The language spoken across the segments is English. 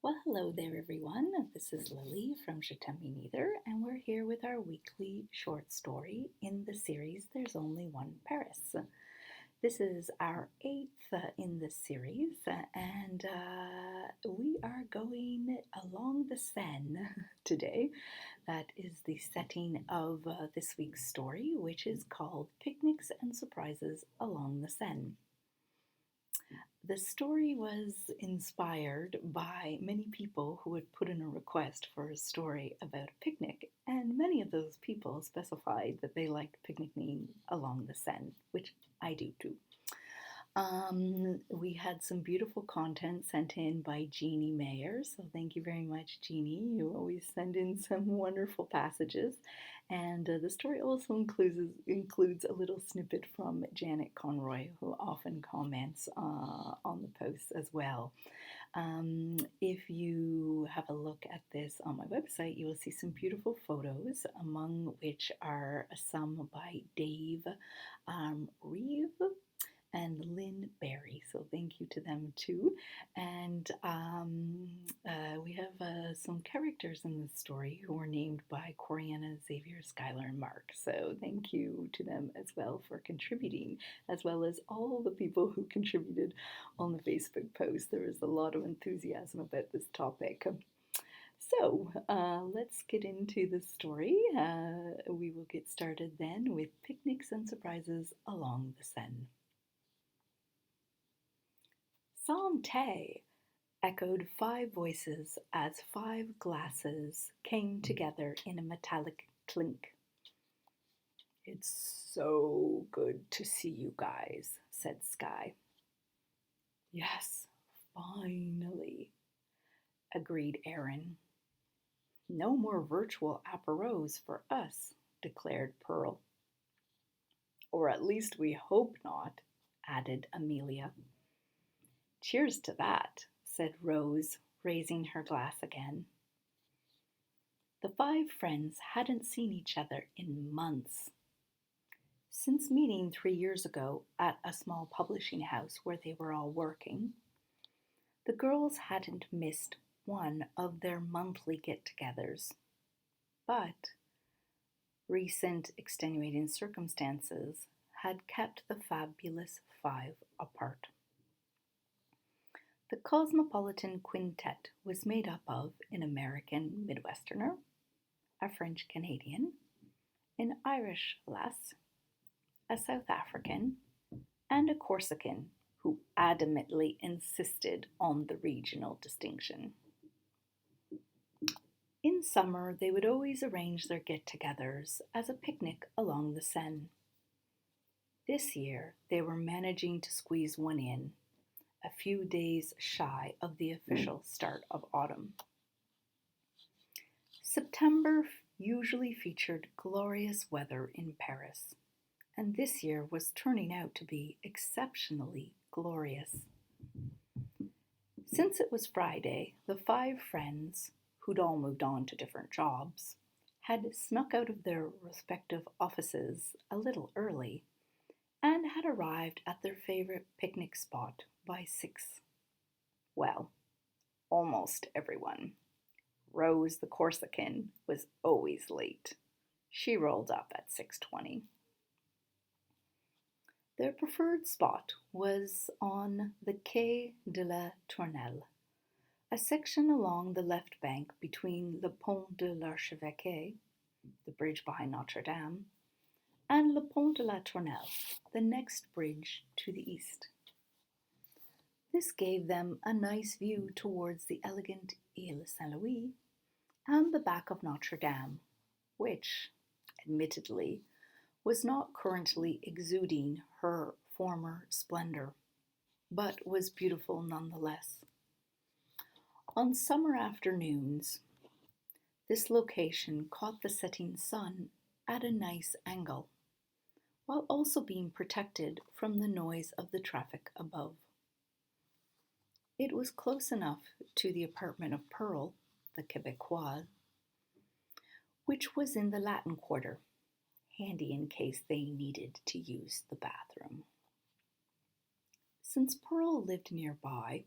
Well, hello there, everyone. This is Lily from Je t'aime Neither, and we're here with our weekly short story in the series There's Only One Paris. This is our eighth in this series, and we are going along the Seine today. That is the setting of this week's story, which is called Picnics and Surprises Along the Seine. The story was inspired by many people who had put in a request for a story about a picnic, and many of those people specified that they liked picnicking along the Seine, which I do too. We had some beautiful content sent in by Jeannie Mayer, so thank you very much, Jeannie. You always send in some wonderful passages, and the story also includes a little snippet from Janet Conroy, who often comments on the posts as well. If you have a look at this on my website, you will see some beautiful photos, among which are some by Dave Reeve and Lynn Barry. So thank you to them too. And we have some characters in this story who were named by Coriana, Xavier, Skylar, and Mark. So thank you to them as well for contributing, as well as all the people who contributed on the Facebook post. There was a lot of enthusiasm about this topic. So let's get into the story. We will get started then with Picnics and Surprises Along the Seine. Santé! Echoed 5 voices as 5 glasses came together in a metallic clink. It's so good to see you guys, said Sky. Yes, finally, agreed Aaron. No more virtual apéros for us, declared Pearl. Or at least we hope not, added Amelia. Cheers to that, said Rose, raising her glass again. The 5 friends hadn't seen each other in months. Since meeting 3 years ago at a small publishing house where they were all working, the girls hadn't missed one of their monthly get-togethers. But recent extenuating circumstances had kept the fabulous 5 apart. The Cosmopolitan Quintet was made up of an American Midwesterner, a French Canadian, an Irish lass, a South African, and a Corsican who adamantly insisted on the regional distinction. In summer, they would always arrange their get-togethers as a picnic along the Seine. This year, they were managing to squeeze one in, a few days shy of the official start of autumn. September usually featured glorious weather in Paris, and this year was turning out to be exceptionally glorious. Since it was Friday, the 5 friends, who'd all moved on to different jobs, had snuck out of their respective offices a little early and had arrived at their favorite picnic spot by 6. Well, almost everyone. Rose, the Corsican, was always late. She rolled up at 6:20. Their preferred spot was on the Quai de la Tournelle, a section along the left bank between Le Pont de l'Archevêque, the bridge behind Notre Dame, and Le Pont de la Tournelle, the next bridge to the east. This gave them a nice view towards the elegant Ile Saint-Louis and the back of Notre Dame, which, admittedly, was not currently exuding her former splendor, but was beautiful nonetheless. On summer afternoons, this location caught the setting sun at a nice angle, while also being protected from the noise of the traffic above. It was close enough to the apartment of Pearl, the Québécoise, which was in the Latin Quarter, handy in case they needed to use the bathroom. Since Pearl lived nearby,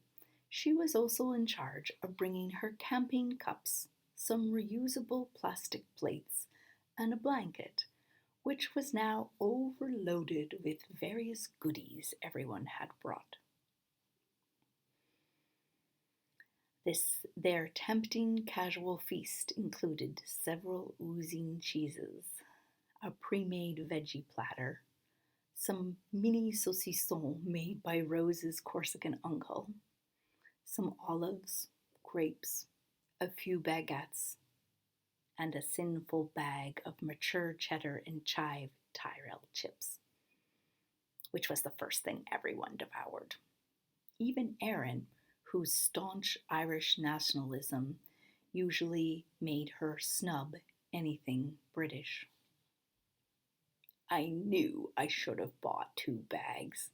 She was also in charge of bringing her camping cups, some reusable plastic plates, and a blanket, which was now overloaded with various goodies everyone had brought. Their tempting casual feast included several oozing cheeses, a pre-made veggie platter, some mini saucissons made by Rose's Corsican uncle, some olives, grapes, a few baguettes, and a sinful bag of mature cheddar and chive Tyrell chips, which was the first thing everyone devoured. Even Erin, whose staunch Irish nationalism usually made her snub anything British. I knew I should have bought 2 bags,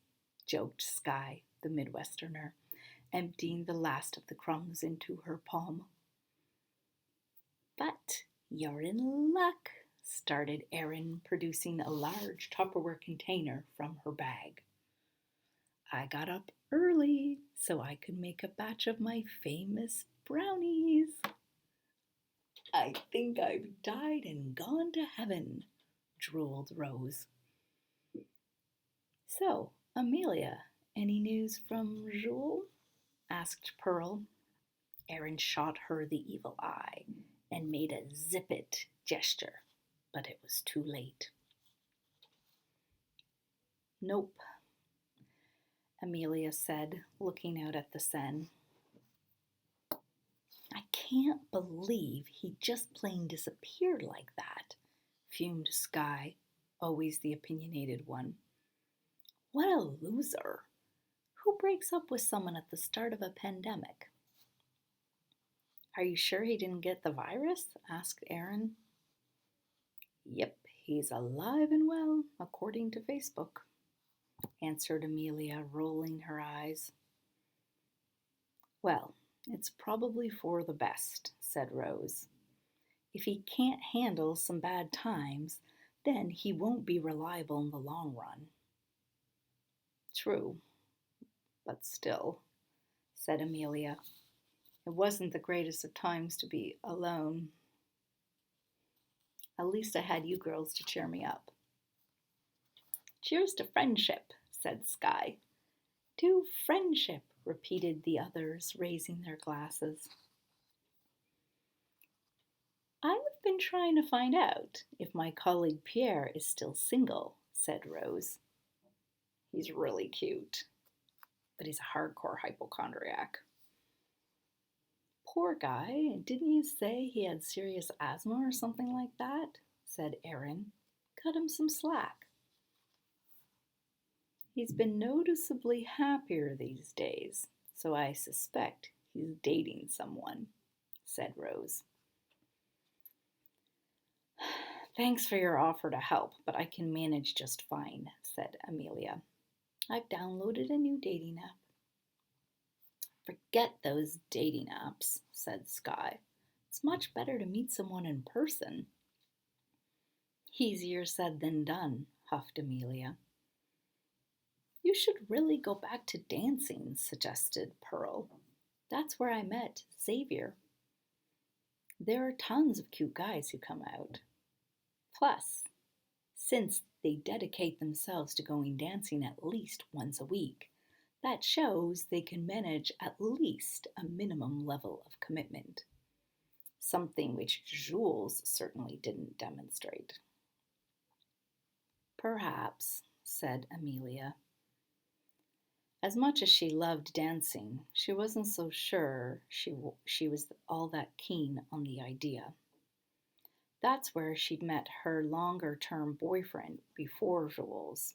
joked Skye, the Midwesterner, emptying the last of the crumbs into her palm. But you're in luck, started Erin, producing a large Tupperware container from her bag. I got up early so I could make a batch of my famous brownies. I think I've died and gone to heaven, drooled Rose. So, Amelia, any news from Jules? Asked Pearl. Erin shot her the evil eye and made a zip it gesture, but it was too late. Nope, Amelia said, looking out at the Seine. I can't believe he just plain disappeared like that, fumed Skye, always the opinionated one. What a loser! Who breaks up with someone at the start of a pandemic? Are you sure he didn't get the virus? Asked Erin. Yep, he's alive and well, according to Facebook, answered Amelia, rolling her eyes. Well, it's probably for the best, said Rose. If he can't handle some bad times, then he won't be reliable in the long run. True, but still, said Amelia. It wasn't the greatest of times to be alone. At least I had you girls to cheer me up. Cheers to friendship, said Skye. To friendship, repeated the others, raising their glasses. I've been trying to find out if my colleague Pierre is still single, said Rose. He's really cute, but he's a hardcore hypochondriac. Poor guy, didn't you say he had serious asthma or something like that? Said Erin. Cut him some slack. He's been noticeably happier these days, so I suspect he's dating someone, said Rose. Thanks for your offer to help, but I can manage just fine, said Amelia. I've downloaded a new dating app. Forget those dating apps, said Skye. It's much better to meet someone in person. Easier said than done, huffed Amelia. You should really go back to dancing, suggested Pearl. That's where I met Xavier. There are tons of cute guys who come out. Plus, since they dedicate themselves to going dancing at least once a week, that shows they can manage at least a minimum level of commitment, something which Jules certainly didn't demonstrate. Perhaps, said Amelia. As much as she loved dancing, she wasn't so sure she was all that keen on the idea. That's where she'd met her longer-term boyfriend before Jules,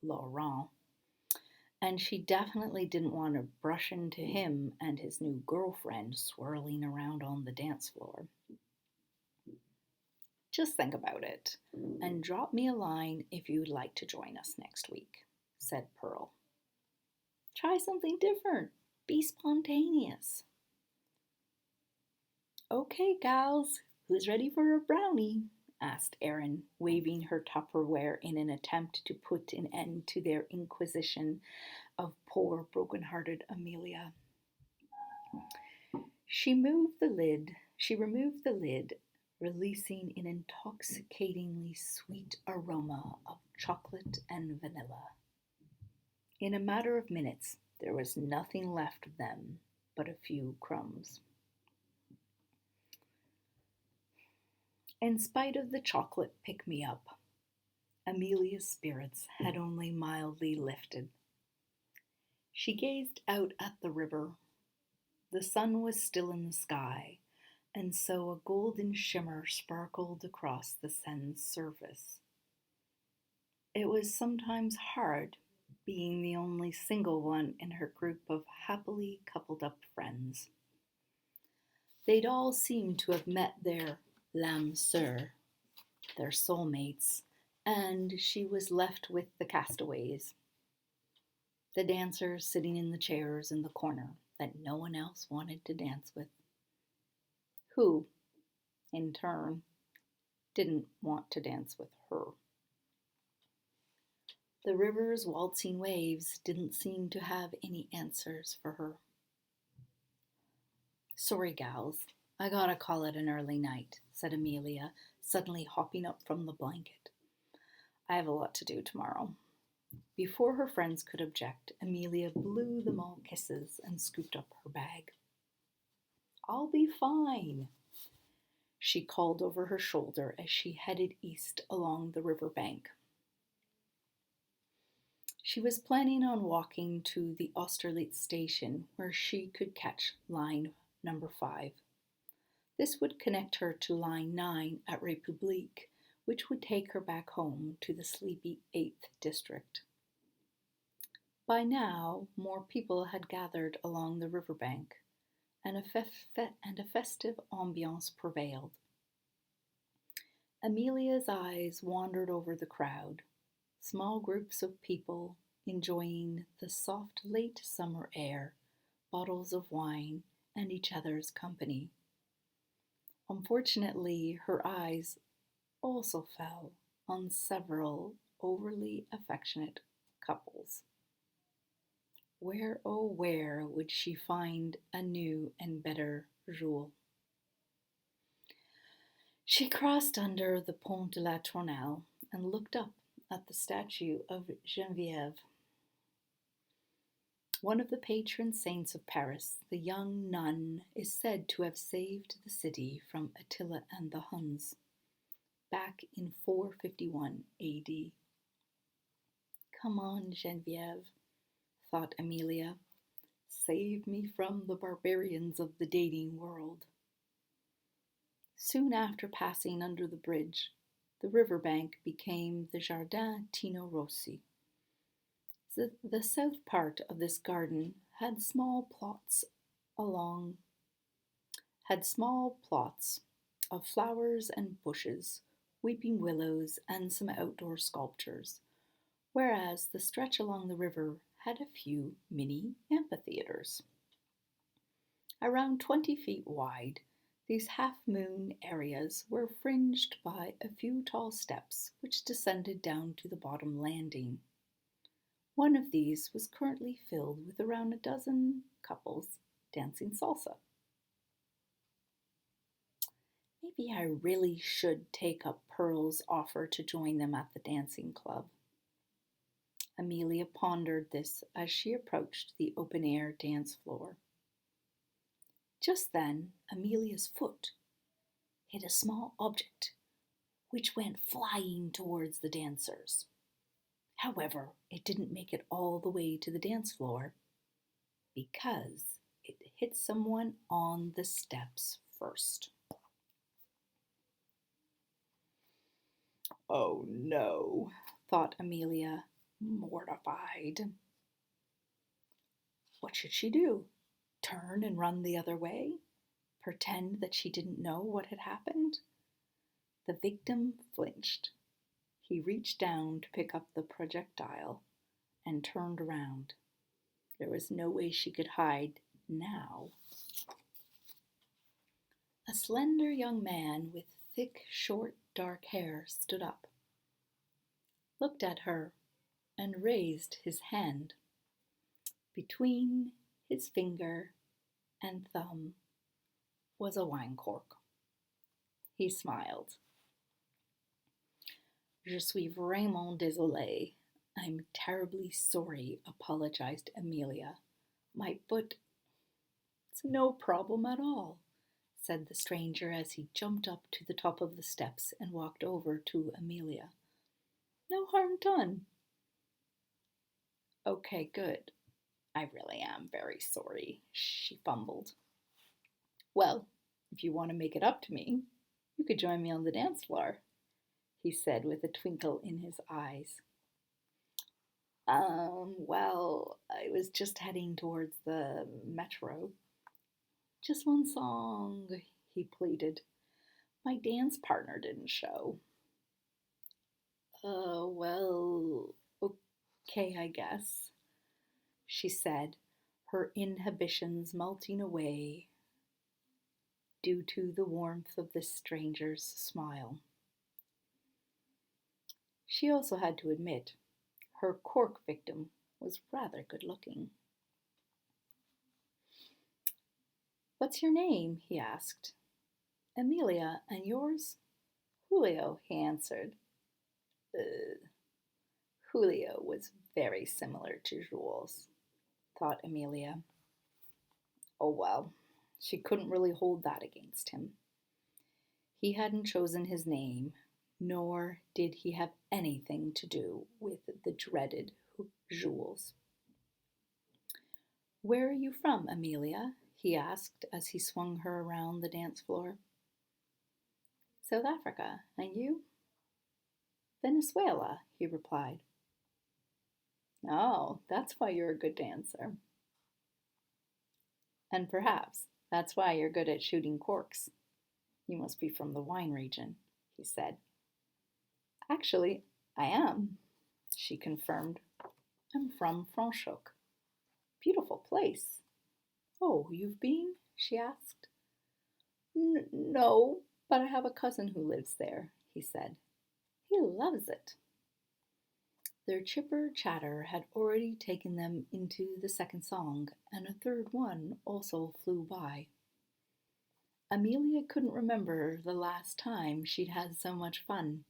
Laurent, and she definitely didn't want to brush into him and his new girlfriend swirling around on the dance floor. Just think about it, and drop me a line if you'd like to join us next week, said Pearl. Try something different. Be spontaneous. Okay, gals, who's ready for a brownie? Asked Erin, waving her Tupperware in an attempt to put an end to their inquisition of poor broken-hearted Amelia. She removed the lid, releasing an intoxicatingly sweet aroma of chocolate and vanilla. In a matter of minutes, there was nothing left of them but a few crumbs. In spite of the chocolate pick-me-up, Amelia's spirits had only mildly lifted. She gazed out at the river. The sun was still in the sky, and so a golden shimmer sparkled across the Seine's surface. It was sometimes hard being the only single one in her group of happily coupled up friends. They'd all seemed to have met their l'âme sœur, their soulmates, and she was left with the castaways, the dancers sitting in the chairs in the corner that no one else wanted to dance with, who, in turn, didn't want to dance with her. The river's waltzing waves didn't seem to have any answers for her. "Sorry, gals, I gotta call it an early night," said Amelia, suddenly hopping up from the blanket. "I have a lot to do tomorrow." Before her friends could object, Amelia blew them all kisses and scooped up her bag. "I'll be fine," she called over her shoulder as she headed east along the river bank. She was planning on walking to the Austerlitz station where she could catch line number 5. This would connect her to line 9 at République, which would take her back home to the sleepy 8th district. By now, more people had gathered along the riverbank, and a festive ambiance prevailed. Amelia's eyes wandered over the crowd, small groups of people enjoying the soft late summer air, bottles of wine, and each other's company. Unfortunately, her eyes also fell on several overly affectionate couples. Where, oh where, would she find a new and better Jules? She crossed under the Pont de la Tournelle and looked up at the statue of Geneviève, one of the patron saints of Paris. The young nun is said to have saved the city from Attila and the Huns back in 451 AD. "Come on, Geneviève," thought Amelia. "Save me from the barbarians of the dating world." Soon after passing under the bridge, the riverbank became the Jardin Tino Rossi. The south part of this garden had small plots of flowers and bushes, weeping willows, and some outdoor sculptures, whereas the stretch along the river had a few mini amphitheaters. Around 20 feet wide, these half-moon areas were fringed by a few tall steps which descended down to the bottom landing. One of these was currently filled with around a dozen couples dancing salsa. Maybe I really should take up Pearl's offer to join them at the dancing club. Amelia pondered this as she approached the open-air dance floor. Just then, Amelia's foot hit a small object, which went flying towards the dancers. However, it didn't make it all the way to the dance floor because it hit someone on the steps first. "Oh no," thought Amelia, mortified. What should she do? Turn and run the other way? Pretend that she didn't know what had happened? The victim flinched. He reached down to pick up the projectile and turned around. There was no way she could hide now. A slender young man with thick, short, dark hair stood up, looked at her, and raised his hand. Between his finger and thumb was a wine cork. He smiled. Je suis vraiment désolée. I'm terribly sorry, apologized Amelia. My foot. It's no problem at all, said the stranger as he jumped up to the top of the steps and walked over to Amelia. No harm done. Okay, good. I really am very sorry, she fumbled. Well, if you want to make it up to me, you could join me on the dance floor, he said with a twinkle in his eyes. Well, I was just heading towards the metro. Just one song, he pleaded. My dance partner didn't show. Well, okay, I guess, she said, her inhibitions melting away due to the warmth of this stranger's smile. She also had to admit her cork victim was rather good looking. What's your name? He asked. Amelia, and yours? Julio, he answered. Julio was very similar to Jules, thought Amelia. Oh well, she couldn't really hold that against him. He hadn't chosen his name, nor did he have anything to do with the dreaded Jules. Where are you from, Amelia? He asked as he swung her around the dance floor. South Africa, and you? Venezuela, he replied. Oh, that's why you're a good dancer. And perhaps that's why you're good at shooting corks. You must be from the wine region, he said. Actually, I am, she confirmed. I'm from Franschhoek. Beautiful place. Oh, you've been? She asked. No, but I have a cousin who lives there, he said. He loves it. Their chipper chatter had already taken them into the second song, and a third one also flew by. Amelia couldn't remember the last time she'd had so much fun.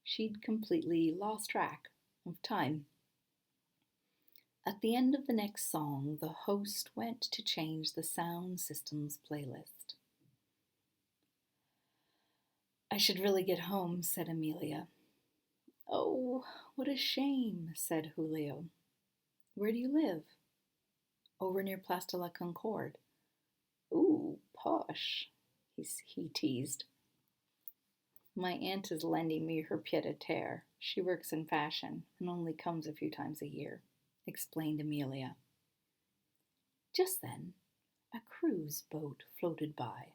She'd completely lost track of time. At the end of the next song, the host went to change the sound system's playlist. I should really get home, said Amelia. Oh, what a shame, said Julio. Where do you live? Over near Place de la Concorde. Ooh, posh, he teased. My aunt is lending me her pied-à-terre. She works in fashion and only comes a few times a year, explained Amelia. Just then, a cruise boat floated by.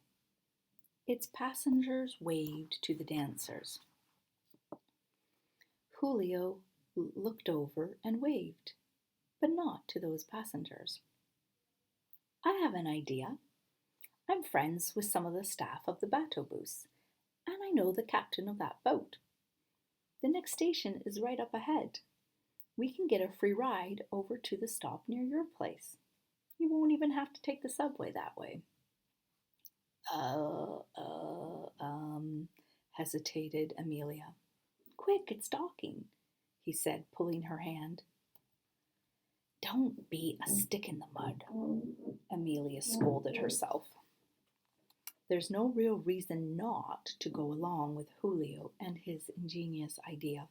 Its passengers waved to the dancers. Julio looked over and waved, but not to those passengers. I have an idea. I'm friends with some of the staff of the bateau bus, and I know the captain of that boat. The next station is right up ahead. We can get a free ride over to the stop near your place. You won't even have to take the subway that way. Hesitated Amelia. Quick, it's docking, he said, pulling her hand. Don't be a stick in the mud, Amelia scolded herself. There's no real reason not to go along with Julio and his ingenious idea.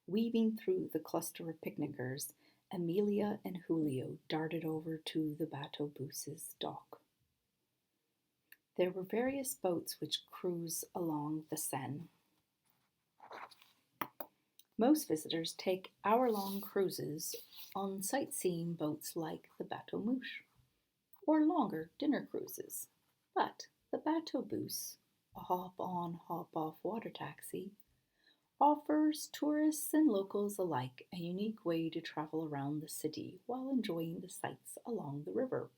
Weaving through the cluster of picnickers, Amelia and Julio darted over to the bateau bus's dock. There were various boats which cruise along the Seine. Most visitors take hour-long cruises on sightseeing boats like the Bateau Mouche, or longer dinner cruises. But the Bateau Bus, a hop-on, hop-off water taxi, offers tourists and locals alike a unique way to travel around the city while enjoying the sights along the river.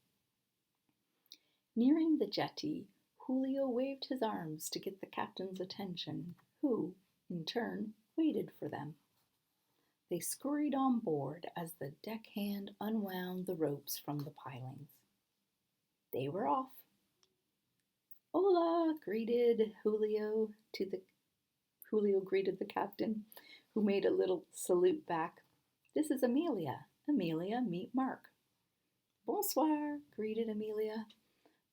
Nearing the jetty, Julio waved his arms to get the captain's attention, who, in turn, waited for them. They scurried on board as the deckhand unwound the ropes from the pilings. They were off. Hola, Julio greeted the captain, who made a little salute back. This is Amelia. Amelia, meet Mark. Bonsoir, greeted Amelia.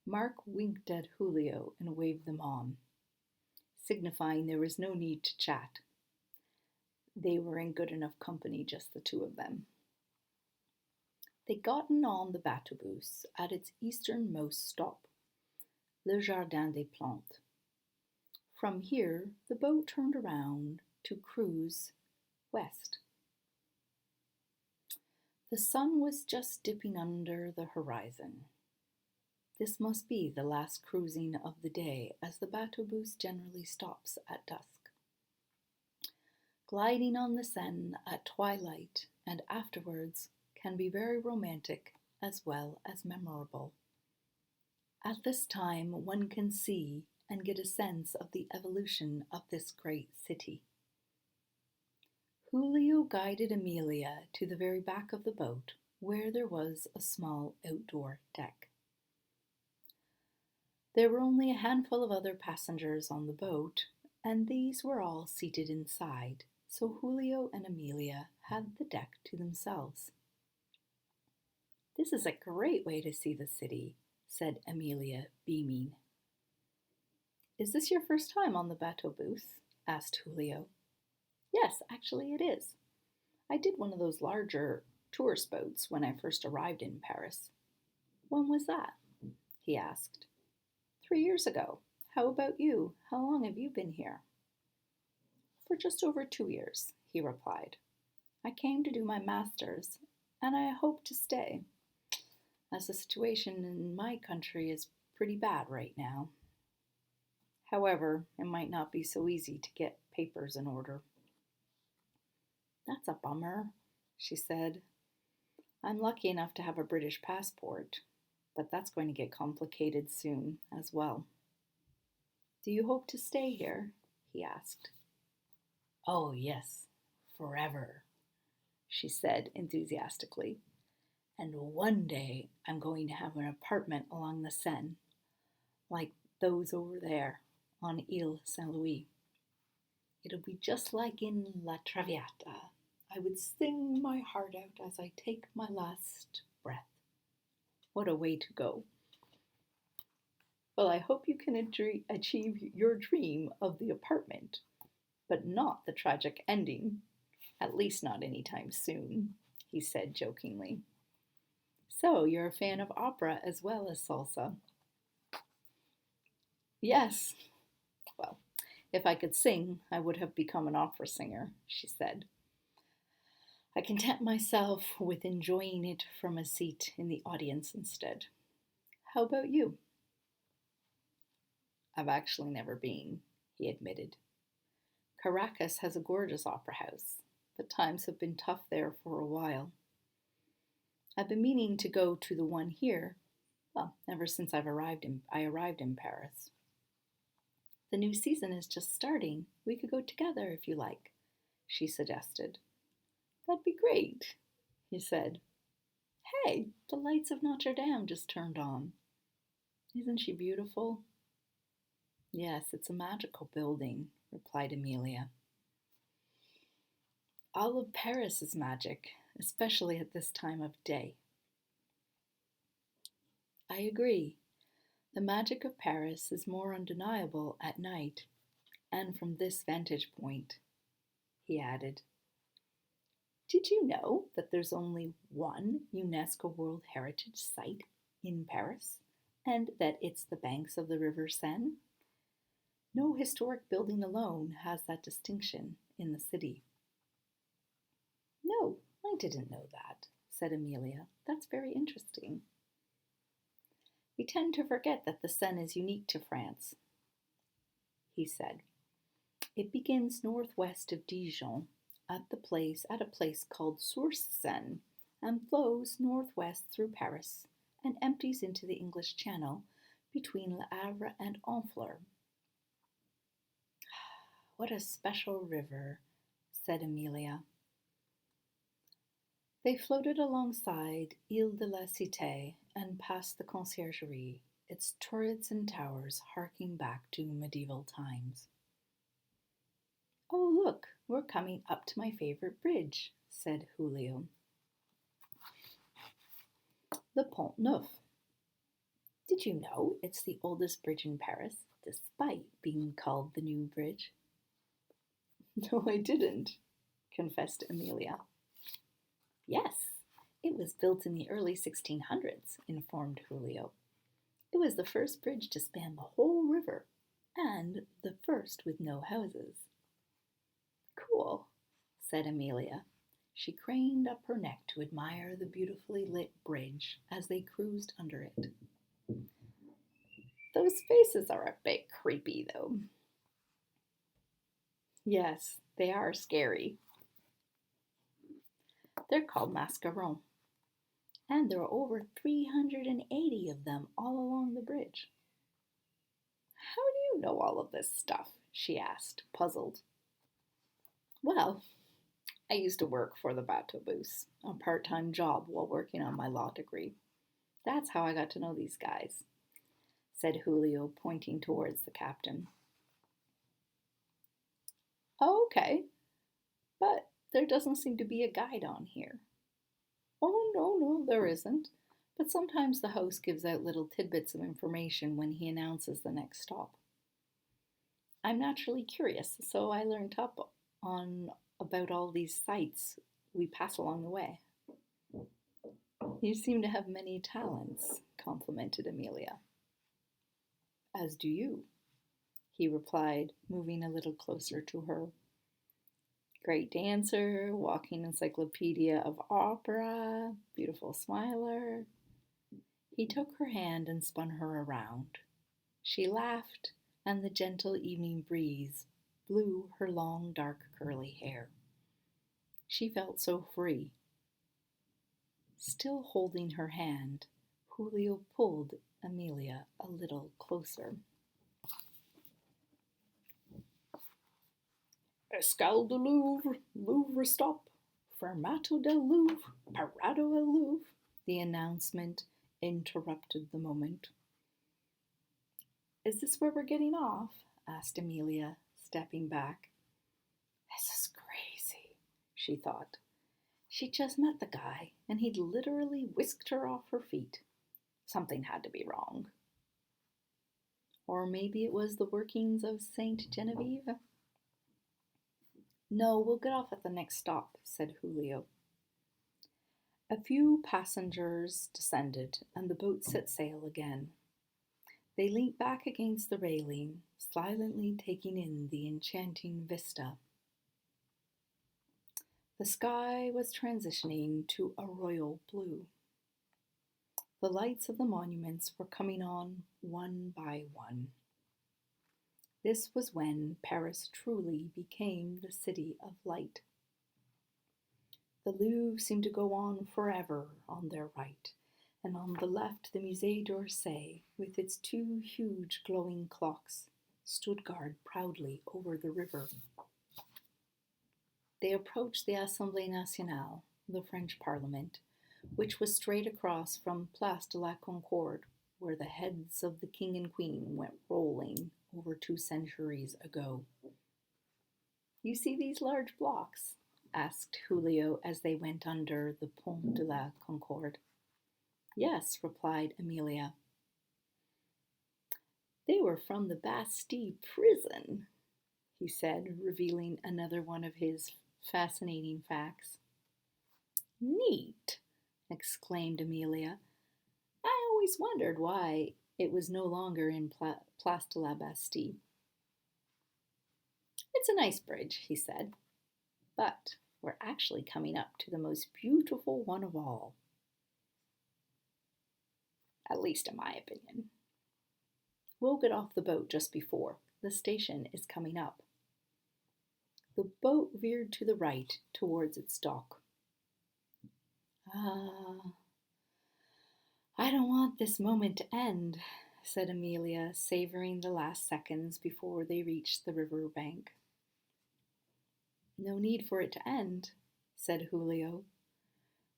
Mark winked at Julio and waved them on, signifying there was no need to chat. They were in good enough company, just the two of them. They'd gotten on the bateau-bus at its easternmost stop, Le Jardin des Plantes. From here, the boat turned around to cruise west. The sun was just dipping under the horizon. This must be the last cruising of the day, as the bateau-bus generally stops at dusk. Gliding on the Seine at twilight and afterwards can be very romantic as well as memorable. At this time, one can see and get a sense of the evolution of this great city. Julio guided Amelia to the very back of the boat, where there was a small outdoor deck. There were only a handful of other passengers on the boat, and these were all seated inside, so Julio and Amelia had the deck to themselves. This is a great way to see the city, said Amelia, beaming. Is this your first time on the bateau-bus? Asked Julio. Yes, actually it is. I did one of those larger tourist boats when I first arrived in Paris. When was that? He asked. 3 years ago. How about you? How long have you been here? For just over 2 years, he replied. I came to do my master's, and I hope to stay, as the situation in my country is pretty bad right now. However, it might not be so easy to get papers in order. That's a bummer, she said. I'm lucky enough to have a British passport, but that's going to get complicated soon as well. Do you hope to stay here? He asked. Oh, yes, forever, she said enthusiastically. And one day I'm going to have an apartment along the Seine, like those over there on Ile Saint-Louis. It'll be just like in La Traviata. I would sing my heart out as I take my last breath. What a way to go. Well, I hope you can achieve your dream of the apartment, but not the tragic ending, at least not anytime soon, he said jokingly. So, you're a fan of opera as well as salsa? Yes. Well, if I could sing, I would have become an opera singer, she said. I content myself with enjoying it from a seat in the audience instead. How about you? I've actually never been, he admitted. Caracas has a gorgeous opera house, but times have been tough there for a while. I've been meaning to go to the one here, well, ever since I arrived in Paris. The new season is just starting. We could go together if you like, she suggested. That'd be great, he said. Hey, the lights of Notre Dame just turned on. Isn't she beautiful? Yes, it's a magical building, replied Amelia. All of Paris is magic, especially at this time of day. I agree. The magic of Paris is more undeniable at night, and from this vantage point, he added. Did you know that there's only one UNESCO World Heritage Site in Paris, and that it's the banks of the River Seine? No historic building alone has that distinction in the city. No, I didn't know that, said Amelia. That's very interesting. We tend to forget that the Seine is unique to France, he said. It begins northwest of Dijon at a place called Source Seine and flows northwest through Paris and empties into the English Channel between Le Havre and Honfleur. What a special river, said Amelia. They floated alongside Ile de la Cité and past the Conciergerie, its turrets and towers harking back to medieval times. Oh, look, we're coming up to my favorite bridge, said Julio. The Pont Neuf. Did you know it's the oldest bridge in Paris, despite being called the New Bridge? No, I didn't, confessed Amelia. Yes, it was built in the early 1600s, informed Julio. It was the first bridge to span the whole river, and the first with no houses. Cool, said Amelia. She craned up her neck to admire the beautifully lit bridge as they cruised under it. Those faces are a bit creepy, though. Yes, they are scary. They're called mascarons, and there are over 380 of them all along the bridge. How do you know all of this stuff? She asked, puzzled. Well, I used to work for the Bateau Bus, a part-time job while working on my law degree. That's how I got to know these guys, said Julio, pointing towards the captain. Oh, okay, but there doesn't seem to be a guide on here. Oh, no, there isn't. But sometimes the host gives out little tidbits of information when he announces the next stop. I'm naturally curious, so I learned up on about all these sights we pass along the way. You seem to have many talents, complimented Amelia. As do you, he replied, moving a little closer to her. Great dancer, walking encyclopedia of opera, beautiful smiler. He took her hand and spun her around. She laughed, and the gentle evening breeze blew her long, dark, curly hair. She felt so free. Still holding her hand, Julio pulled Amelia a little closer. Escale du Louvre, Louvre stop, Fermato del Louvre, Parado el Louvre, the announcement interrupted the moment. Is this where we're getting off? Asked Amelia, stepping back. This is crazy, she thought. She'd just met the guy, and he'd literally whisked her off her feet. Something had to be wrong. Or maybe it was the workings of Saint Genevieve? No, we'll get off at the next stop, said Julio. A few passengers descended, and the boat set sail again. They leaned back against the railing, silently taking in the enchanting vista. The sky was transitioning to a royal blue. The lights of the monuments were coming on one by one. This was when Paris truly became the city of light. The Louvre seemed to go on forever on their right, and on the left the Musée d'Orsay, with its two huge glowing clocks, stood guard proudly over the river. They approached the Assemblée Nationale, the French Parliament, which was straight across from Place de la Concorde, where the heads of the king and queen went rolling over 2 centuries ago. You see these large blocks? Asked Julio as they went under the Pont de la Concorde. Yes, replied Amelia. They were from the Bastille prison, he said, revealing another one of his fascinating facts. Neat, exclaimed Amelia. I always wondered why it was no longer in Place de la Bastille. It's a nice bridge, he said, but we're actually coming up to the most beautiful one of all. At least in my opinion. We'll get off the boat just before. The station is coming up. The boat veered to the right towards its dock. I don't want this moment to end, said Amelia, savoring the last seconds before they reached the river bank. No need for it to end, said Julio.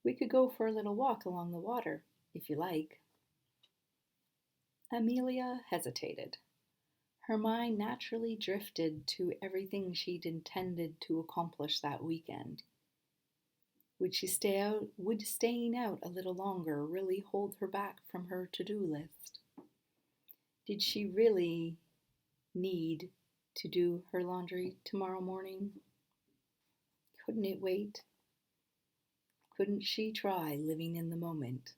We could go for a little walk along the water, if you like. Amelia hesitated. Her mind naturally drifted to everything she'd intended to accomplish that weekend. Would staying out a little longer really hold her back from her to-do list? Did she really need to do her laundry tomorrow morning? Couldn't it wait? Couldn't she try living in the moment?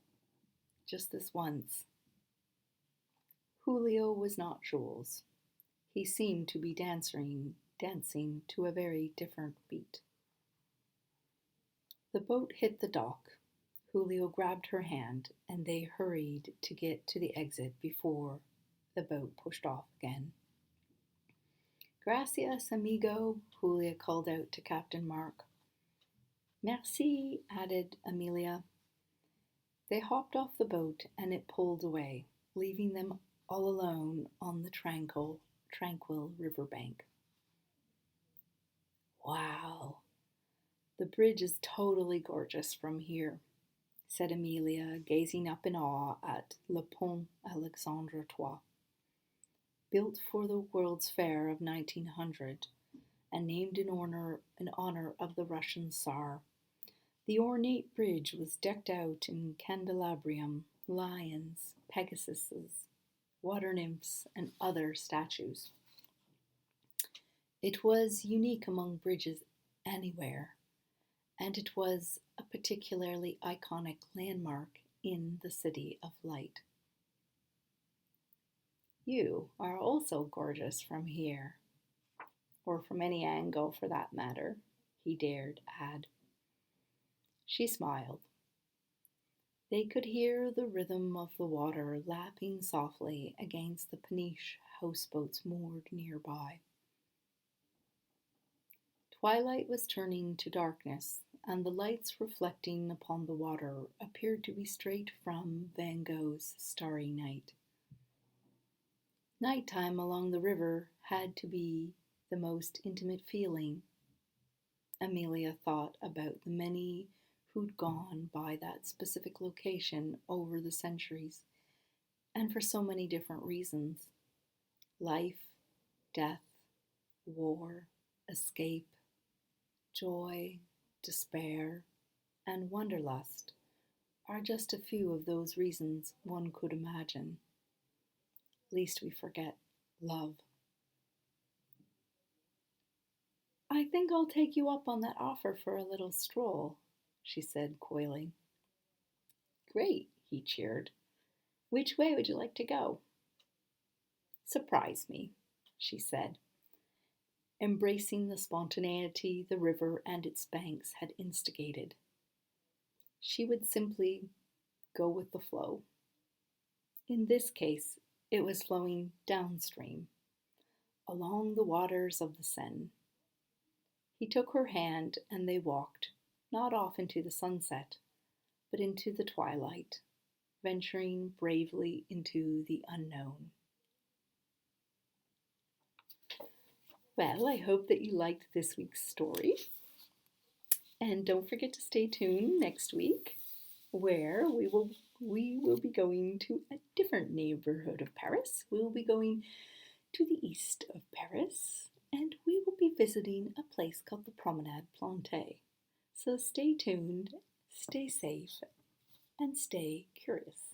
Just this once. Julio was not Jules. He seemed to be dancing to a very different beat. The boat hit the dock. Julio grabbed her hand, and they hurried to get to the exit before the boat pushed off again. Gracias, amigo, Julia called out to Captain Mark. Merci, added Amelia. They hopped off the boat, and it pulled away, leaving them all alone on the tranquil riverbank. Wow, the bridge is totally gorgeous from here, said Amelia, gazing up in awe at Le Pont Alexandre III. Built for the World's Fair of 1900 and named in honor of the Russian Tsar. The ornate bridge was decked out in candelabrum, lions, pegasuses, water nymphs, and other statues. It was unique among bridges anywhere, and it was a particularly iconic landmark in the City of Light. You are also gorgeous from here, or from any angle for that matter, he dared add. She smiled. They could hear the rhythm of the water lapping softly against the Peniche houseboats moored nearby. Twilight was turning to darkness, and the lights reflecting upon the water appeared to be straight from Van Gogh's Starry Night. Nighttime along the river had to be the most intimate feeling. Amelia thought about the many who'd gone by that specific location over the centuries, and for so many different reasons. Life, death, war, escape, joy, despair, and wanderlust are just a few of those reasons one could imagine. Least we forget love. I think I'll take you up on that offer for a little stroll, she said coyly. Great, he cheered. Which way would you like to go? Surprise me, she said, embracing the spontaneity the river and its banks had instigated. She would simply go with the flow. In this case, it was flowing downstream, along the waters of the Seine. He took her hand and they walked, not off into the sunset, but into the twilight, venturing bravely into the unknown. Well, I hope that you liked this week's story. And don't forget to stay tuned next week, where we will be going to a different neighborhood of Paris. We will be going to the east of Paris, and we will be visiting a place called the Promenade Plantée. So stay tuned, stay safe, and stay curious.